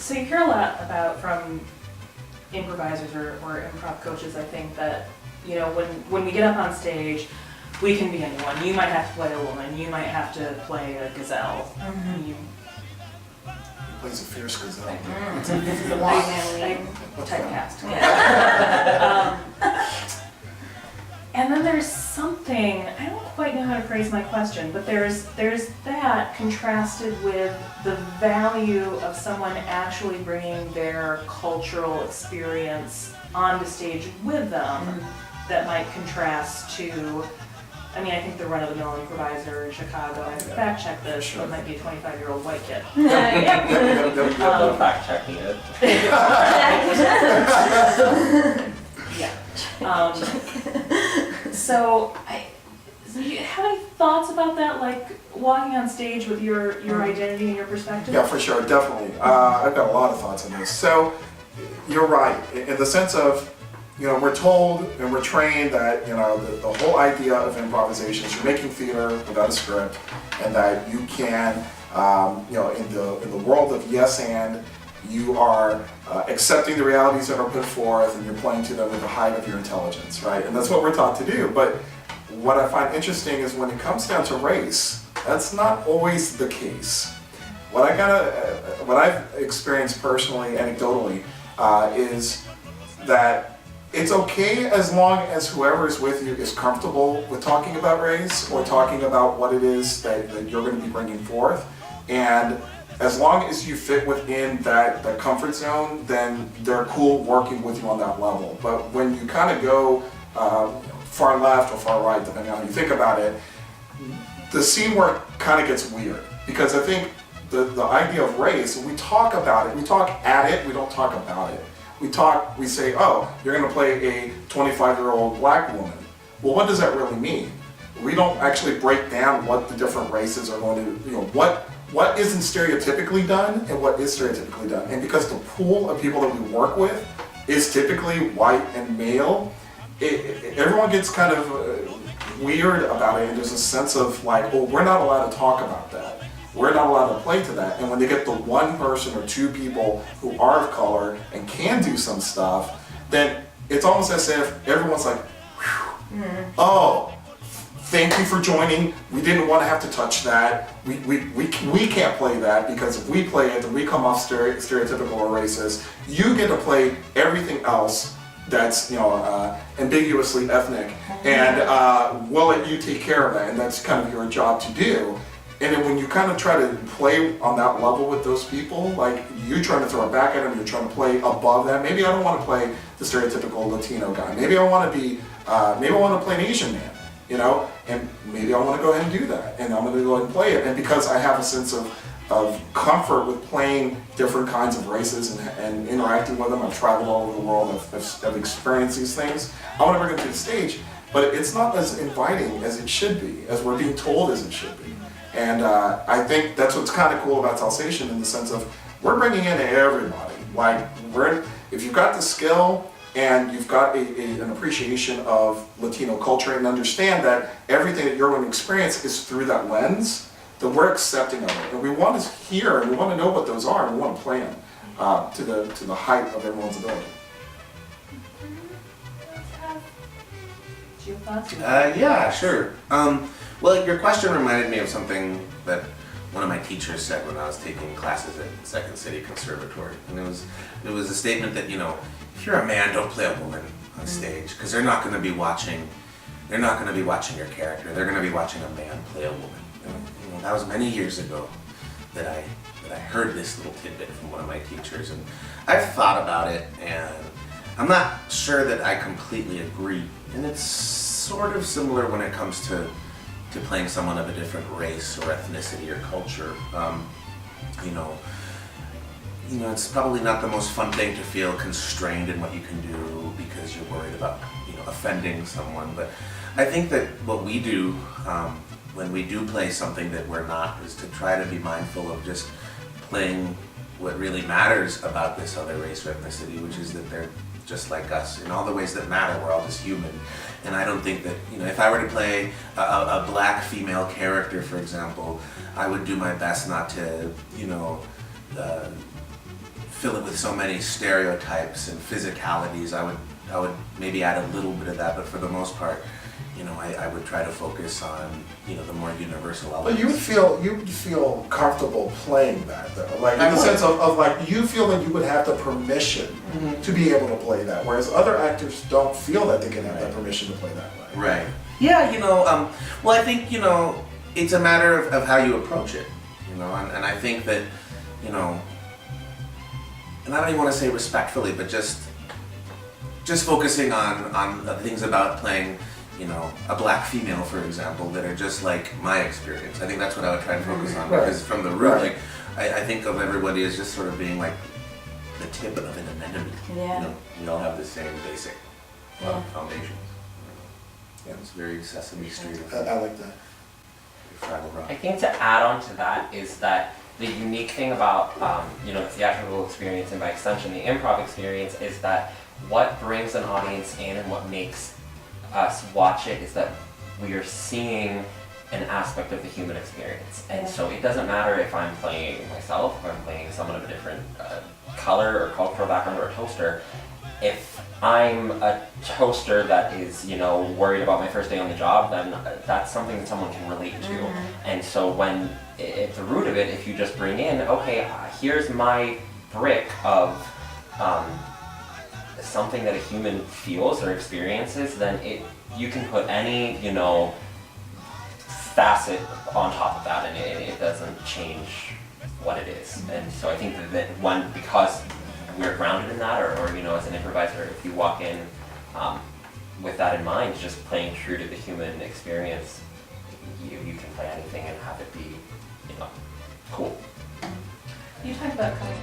So you hear a lot about from improvisers or improv coaches, I think, that, you know, when we get up on stage, we can be anyone. You might have to play a woman, you might have to play a gazelle. Mm-hmm. You, He plays a fierce gazelle. I typecast. And then there's something, I don't quite know how to phrase my question, but there's that contrasted with the value of someone actually bringing their cultural experience onto stage with them that might contrast to, I mean, I think the run-of-the-mill improviser in Chicago, I fact check this, Sure. it might be a 25-year-old white kid. I'm fact checking it. Yeah. So do you have any thoughts about that, like walking on stage with your identity and your perspective? Yeah, for sure, definitely. I've got a lot of thoughts on this. So you're right, in the sense of, you know, we're told and we're trained that, you know, the whole idea of improvisation is you're making theater without a script, and that you can, you know, in the world of yes and, you are accepting the realities that are put forth, and you're playing to them at the height of your intelligence, right? And that's what we're taught to do. But what I find interesting is when it comes down to race, that's not always the case. What I've experienced personally, anecdotally, is that it's okay as long as whoever is with you is comfortable with talking about race or talking about what it is that you're going to be bringing forth. And as long as you fit within that comfort zone, then they're cool working with you on that level. But when you kind of go far left or far right, depending on how you think about it, the scene work kind of gets weird. Because I think the idea of race, we talk about it, we talk at it, we don't talk about it. We say, oh, you're going to play a 25-year-old black woman. Well, what does that really mean? We don't actually break down what the different races are going to, you know, what isn't stereotypically done and what is stereotypically done. And because the pool of people that we work with is typically white and male, everyone gets kind of weird about it, and there's a sense of like, oh, we're not allowed to talk about that. We're not allowed to play to that. And when they get the one person or two people who are of color and can do some stuff, then it's almost as if everyone's like, whew, oh, thank you for joining. We didn't want to have to touch that. We can't play that, because if we play it, then we come off stereotypical or racist. You get to play everything else that's, you know, ambiguously ethnic, and we'll let you take care of that, and that's kind of your job to do. And then when you kind of try to play on that level with those people, like you're trying to throw it back at them, you're trying to play above that. Maybe I don't want to play the stereotypical Latino guy. Maybe I want to be, maybe I want to play an Asian man, you know, and maybe I want to go ahead and do that, and I'm going to go ahead and play it. And because I have a sense of comfort with playing different kinds of races and interacting with them, I've traveled all over the world, I've experienced these things, I want to bring them to the stage, but it's not as inviting as it should be, as we're being told as it should be. And I think that's what's kind of cool about Salsation, in the sense of we're bringing in everybody. Like, if you've got the skill and you've got an appreciation of Latino culture and understand that everything that you're going to experience is through that lens, then we're accepting of it. And we want to hear and we want to know what those are, and we want to play them to the height of everyone's ability. Do you have thoughts? Yeah, sure. Well, your question reminded me of something that one of my teachers said when I was taking classes at Second City Conservatory, and it was a statement that, you know, if you're a man, don't play a woman on stage, because they're not going to be watching. They're not going to be watching your character. They're going to be watching a man play a woman. And, you know, that was many years ago that I heard this little tidbit from one of my teachers, and I've thought about it, and I'm not sure that I completely agree. And it's sort of similar when it comes to playing someone of a different race or ethnicity or culture. You know, it's probably not the most fun thing to feel constrained in what you can do because you're worried about, you know, offending someone. But I think that what we do when we do play something that we're not is to try to be mindful of just playing what really matters about this other race or ethnicity, which is that they're just like us in all the ways that matter. We're all just human. And I don't think that, you know, if I were to play a black female character, for example, I would do my best not to, you know, fill it with so many stereotypes and physicalities. I would maybe add a little bit of that, but for the most part, you know, I would try to focus on, you know, the more universal elements. But you would feel comfortable playing that though, like in I the would. sense of like you feel that you would have the permission to be able to play that, whereas other actors don't feel that they can have that permission to play that way. Right. Yeah, you know, well, I think, you know, it's a matter of how you approach it, you know, and I think that, you know, and I don't even want to say respectfully, but just focusing on the things about playing, you know, a black female, for example, that are just like my experience. I think that's what I would try and focus on, Right. because from the root, Right. like, I think of everybody as just sort of being like the tip of an anemone. Yeah. You know, we all have the same basic Yeah. foundations. Yeah, it's very Sesame Street. I like that. Fraggle Rock. I think to add on to that is that the unique thing about you know, the theatrical experience and by extension the improv experience is that what brings an audience in and what makes us watch it is that we are seeing an aspect of the human experience. And so it doesn't matter if I'm playing myself, if I'm playing someone of a different color or cultural background or a toaster. If I'm a toaster that is, you know, worried about my first day on the job, then that's something that someone can relate to. And so when, at the root of it, if you just bring in, okay, here's my brick of something that a human feels or experiences, then you can put any, you know, facet on top of that, and it doesn't change what it is. And so I think that one, because we're grounded in that, or you know, as an improviser, if you walk in with that in mind, just playing true to the human experience, you can play anything and have it be, you know, cool. You talk about coming